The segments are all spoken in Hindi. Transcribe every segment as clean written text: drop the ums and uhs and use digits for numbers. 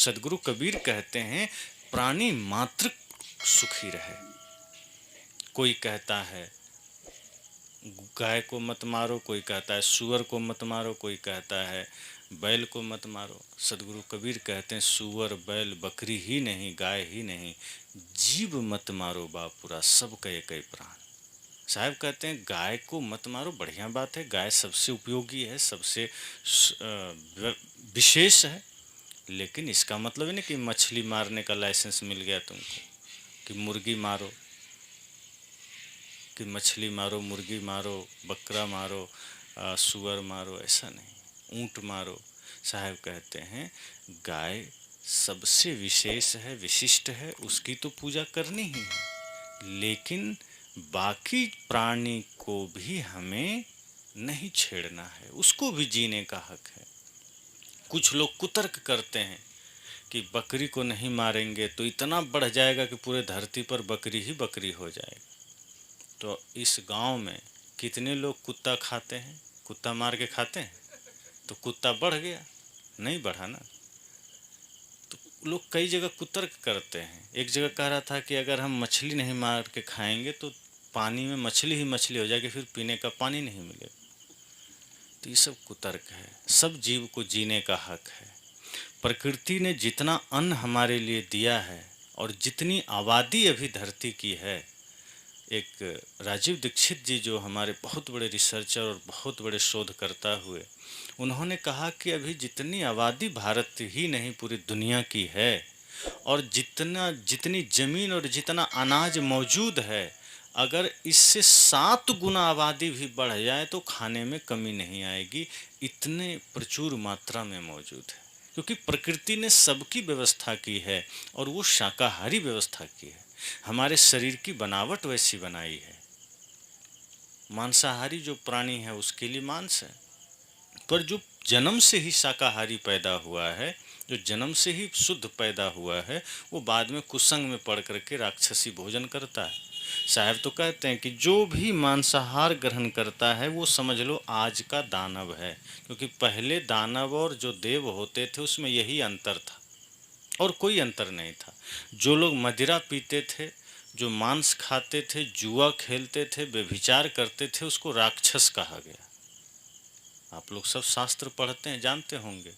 सदगुरु कबीर कहते हैं प्राणी मात्र सुखी रहे। कोई कहता है गाय को मत मारो, कोई कहता है सूअर को मत मारो, कोई कहता है बैल को मत मारो। सदगुरु कबीर कहते हैं सूअर बैल बकरी ही नहीं, गाय ही नहीं, जीव मत मारो बापुरा, सब कई कई प्राण। साहब कहते हैं गाय को मत मारो, बढ़िया बात है, गाय सबसे उपयोगी है, सबसे विशेष है, लेकिन इसका मतलब है नहीं कि मछली मारने का लाइसेंस मिल गया तुमको, कि मुर्गी मारो, कि मछली मारो, मुर्गी मारो, बकरा मारो, सूअर मारो, ऐसा नहीं, ऊंट मारो। साहब कहते हैं गाय सबसे विशेष है, विशिष्ट है, उसकी तो पूजा करनी ही है, लेकिन बाकी प्राणी को भी हमें नहीं छेड़ना है, उसको भी जीने का हक है। कुछ लोग कुतर्क करते हैं कि बकरी को नहीं मारेंगे तो इतना बढ़ जाएगा कि पूरे धरती पर बकरी ही बकरी हो जाएगी। तो इस गांव में कितने लोग कुत्ता खाते हैं, कुत्ता मार के खाते हैं, तो कुत्ता बढ़ गया? नहीं बढ़ा ना। तो लोग कई जगह कुतर्क करते हैं। एक जगह कह रहा था कि अगर हम मछली नहीं मार के खाएंगे तो पानी में मछली ही मछली हो जाएगी, फिर पीने का पानी नहीं मिलेगा। तो ये सब कुतर्क है। सब जीव को जीने का हक है। प्रकृति ने जितना अन्न हमारे लिए दिया है और जितनी आबादी अभी धरती की है, एक राजीव दीक्षित जी जो हमारे बहुत बड़े रिसर्चर और बहुत बड़े शोधकर्ता हुए, उन्होंने कहा कि अभी जितनी आबादी भारत ही नहीं पूरी दुनिया की है, और जितनी ज़मीन और जितना अनाज मौजूद है, अगर इससे 7 गुना आबादी भी बढ़ जाए तो खाने में कमी नहीं आएगी, इतने प्रचुर मात्रा में मौजूद है। क्योंकि प्रकृति ने सबकी व्यवस्था की है और वो शाकाहारी व्यवस्था की है। हमारे शरीर की बनावट वैसी बनाई है। मांसाहारी जो प्राणी है उसके लिए मांस है, पर जो जन्म से ही शाकाहारी पैदा हुआ है, जो जन्म से ही शुद्ध पैदा हुआ है, वो बाद में कुसंग में पड़ करके राक्षसी भोजन करता है। साहब तो कहते हैं कि जो भी मांसाहार ग्रहण करता है वो समझ लो आज का दानव है, क्योंकि पहले दानव और जो देव होते थे उसमें यही अंतर था और कोई अंतर नहीं था। जो लोग मदिरा पीते थे, जो मांस खाते थे, जुआ खेलते थे, व्यभिचार करते थे, उसको राक्षस कहा गया। आप लोग सब शास्त्र पढ़ते हैं, जानते होंगे।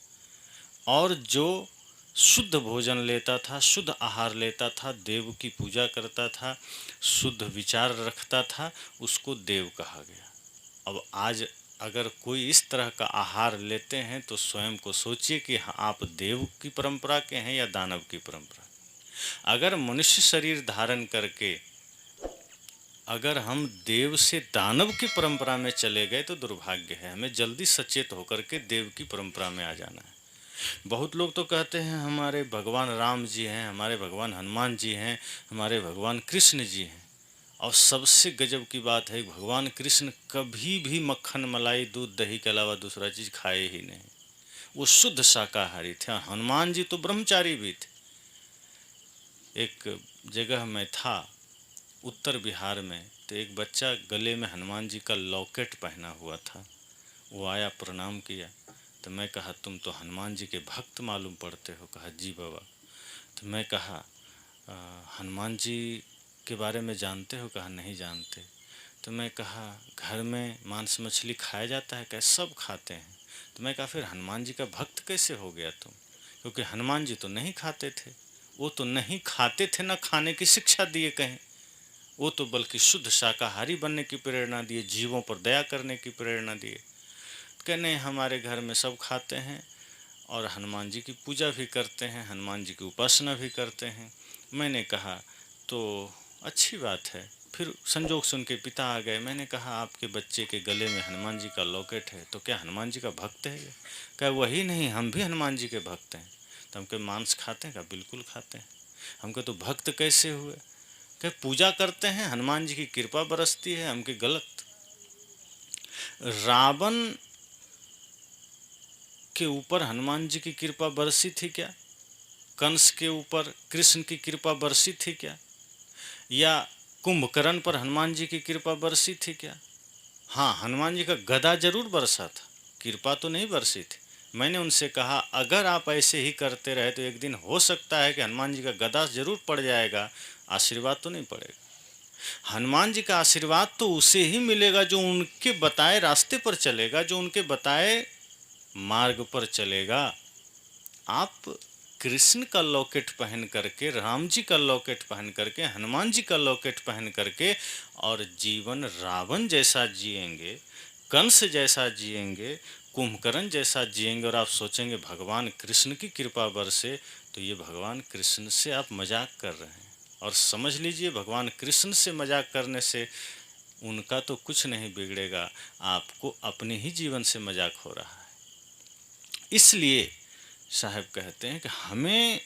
और जो शुद्ध भोजन लेता था, शुद्ध आहार लेता था, देव की पूजा करता था, शुद्ध विचार रखता था, उसको देव कहा गया। अब आज अगर कोई इस तरह का आहार लेते हैं तो स्वयं को सोचिए कि आप देव की परंपरा के हैं या दानव की परंपरा। अगर मनुष्य शरीर धारण करके अगर हम देव से दानव की परंपरा में चले गए तो दुर्भाग्य है। हमें जल्दी सचेत होकर के देव की परंपरा में आ जाना है। बहुत लोग तो कहते हैं हमारे भगवान राम जी हैं, हमारे भगवान हनुमान जी हैं, हमारे भगवान कृष्ण जी हैं। और सबसे गजब की बात है, भगवान कृष्ण कभी भी मक्खन मलाई दूध दही के अलावा दूसरा चीज़ खाए ही नहीं। वो शुद्ध शाकाहारी थे। हनुमान जी तो ब्रह्मचारी भी थे। एक जगह में था उत्तर बिहार में, तो एक बच्चा गले में हनुमान जी का लॉकेट पहना हुआ था। वो आया, प्रणाम किया, तो मैं कहा तुम तो हनुमान जी के भक्त मालूम पड़ते हो। कहा जी बाबा। तो मैं कहा हनुमान जी के बारे में जानते हो? कहा नहीं जानते। तो मैं कहा घर में मांस मछली खाया जाता है? कहा सब खाते हैं। तो मैं कहा फिर हनुमान जी का भक्त कैसे हो गया तुम? क्योंकि हनुमान जी तो नहीं खाते थे। वो तो नहीं खाते थे, ना खाने की शिक्षा दिए कहीं। वो तो बल्कि शुद्ध शाकाहारी बनने की प्रेरणा दिए, जीवों पर दया करने की प्रेरणा दिए। कहने हमारे घर में सब खाते हैं और हनुमान जी की पूजा भी करते हैं, हनुमान जी की उपासना भी करते हैं। मैंने कहा तो अच्छी बात है। फिर संजोग से उनके पिता आ गए। मैंने कहा आपके बच्चे के गले में हनुमान जी का लॉकेट है, तो क्या हनुमान जी का भक्त है? क्या वही नहीं, हम भी हनुमान जी के भक्त हैं। तो हम के मांस खाते हैं? क्या बिल्कुल खाते हैं। हमको तो भक्त कैसे हुए? क्या पूजा करते हैं, हनुमान जी की कृपा बरसती है। हमके गलत। रावण के ऊपर हनुमान जी की कृपा बरसी थी क्या? कंस के ऊपर कृष्ण की कृपा बरसी थी क्या? या कुंभकर्ण पर हनुमान जी की कृपा बरसी थी क्या? हाँ, हनुमान जी का गदा जरूर बरसा था, कृपा तो नहीं बरसी थी। मैंने उनसे कहा अगर आप ऐसे ही करते रहे तो एक दिन हो सकता है कि हनुमान जी का गदा जरूर पड़ जाएगा, आशीर्वाद तो नहीं पड़ेगा। हनुमान जी का आशीर्वाद तो उसे ही मिलेगा जो उनके बताए रास्ते पर चलेगा, जो उनके बताए मार्ग पर चलेगा। आप कृष्ण का लॉकेट पहन करके, राम जी का लॉकेट पहन करके, हनुमान जी का लॉकेट पहन करके और जीवन रावण जैसा जिएंगे, कंस जैसा जिएंगे, कुंभकर्ण जैसा जिएंगे और आप सोचेंगे भगवान कृष्ण की कृपा बरसे, तो ये भगवान कृष्ण से आप मजाक कर रहे हैं। और समझ लीजिए भगवान कृष्ण से मजाक करने से उनका तो कुछ नहीं बिगड़ेगा, आपको अपने ही जीवन से मजाक हो रहा है। इसलिए साहब कहते हैं कि हमें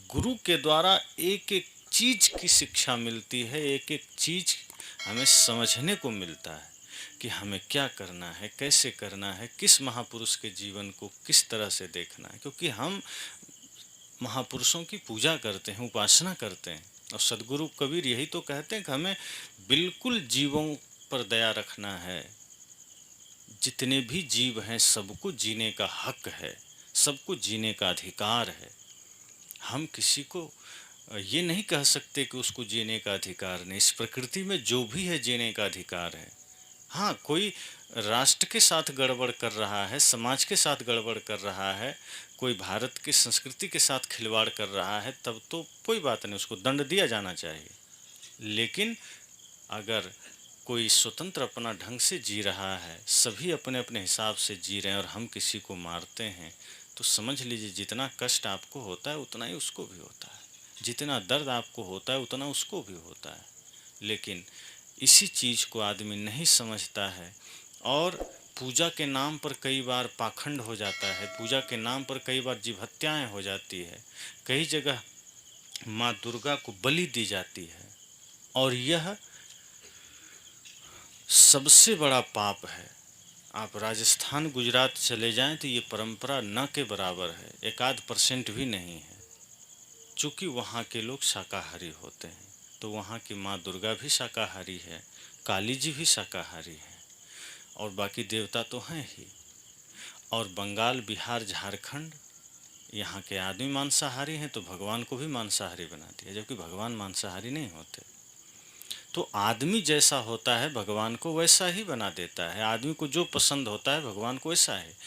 गुरु के द्वारा एक एक चीज की शिक्षा मिलती है, एक एक चीज हमें समझने को मिलता है कि हमें क्या करना है, कैसे करना है, किस महापुरुष के जीवन को किस तरह से देखना है। क्योंकि हम महापुरुषों की पूजा करते हैं, उपासना करते हैं, और सदगुरु कबीर यही तो कहते हैं कि हमें बिल्कुल जीवों पर दया रखना है। जितने भी जीव हैं सबको जीने का हक है, सबको जीने का अधिकार है। हम किसी को ये नहीं कह सकते कि उसको जीने का अधिकार नहीं। इस प्रकृति में जो भी है जीने का अधिकार है। हाँ, कोई राष्ट्र के साथ गड़बड़ कर रहा है, समाज के साथ गड़बड़ कर रहा है, कोई भारत की संस्कृति के साथ खिलवाड़ कर रहा है, तब तो कोई बात नहीं, उसको दंड दिया जाना चाहिए। लेकिन अगर कोई स्वतंत्र अपना ढंग से जी रहा है, सभी अपने अपने हिसाब से जी रहे हैं और हम किसी को मारते हैं, तो समझ लीजिए जितना कष्ट आपको होता है उतना ही उसको भी होता है, जितना दर्द आपको होता है उतना उसको भी होता है। लेकिन इसी चीज़ को आदमी नहीं समझता है और पूजा के नाम पर कई बार पाखंड हो जाता है, पूजा के नाम पर कई बार जीव हत्याएँ हो जाती है, कई जगह माँ दुर्गा को बलि दी जाती है, और यह सबसे बड़ा पाप है। आप राजस्थान गुजरात चले जाएं तो ये परंपरा न के बराबर है, 1% भी नहीं है। चूँकि वहाँ के लोग शाकाहारी होते हैं, तो वहाँ की माँ दुर्गा भी शाकाहारी है, काली जी भी शाकाहारी है, और बाकी देवता तो हैं ही। और बंगाल, बिहार, झारखंड, यहाँ के आदमी मांसाहारी हैं तो भगवान को भी मांसाहारी बना दिया, जबकि भगवान मांसाहारी नहीं होते। तो आदमी जैसा होता है भगवान को वैसा ही बना देता है, आदमी को जो पसंद होता है भगवान को वैसा है।